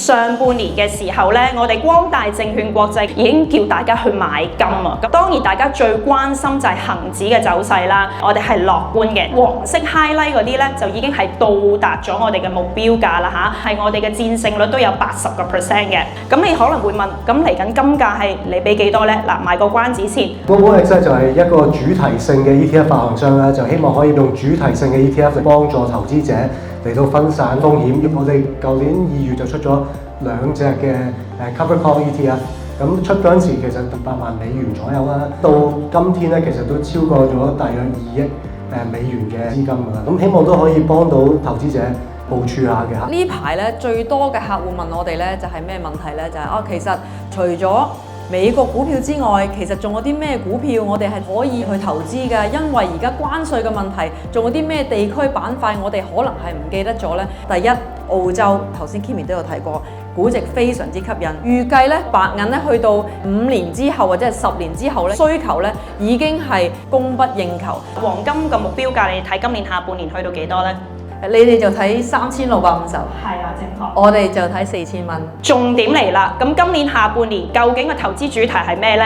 上半年嘅時候咧，我哋光大證券國際已經叫大家去買金啊。咁當然大家最關心就係恒指嘅走勢啦，我哋係樂觀嘅。黃色 highlight 嗰啲咧就已經係到達咗我哋嘅目標價啦嚇，係我哋嘅戰勝率都有80%嘅。咁你可能會問，咁嚟緊金價係你俾幾多咧？嗱，賣個關子先。GlobalX 就係一個主題性嘅 ETF 發行商啦，就希望可以用主題性嘅 ETF 嚟幫助投資者嚟到分散風險。我哋舊年2月就出咗2隻嘅Covered Call ETF， 咁出嗰陣時其實8萬美元左右啦，到今天咧其實都超過咗大約2億美元嘅資金㗎啦。咁希望都可以幫到投資者部署下嘅。呢排咧最多嘅客戶問我哋咧就係咩問題咧？就係其實除咗美國股票之外，其實仲有啲咩股票我哋係可以去投資㗎？因為而家關稅嘅問題，仲有啲咩地區板塊我哋可能係唔記得咗咧？第一，澳洲頭先 Kimmy 都有提過，估值非常之吸引，預計咧白銀咧去到5年之後或者係10年之後咧，需求咧已經係供不應求。黃金嘅目標價你睇今年下半年去到幾多咧？你哋就睇3650，係啊，正確。我哋就睇4000蚊。重點嚟啦，咁今年下半年究竟嘅投資主題係咩呢？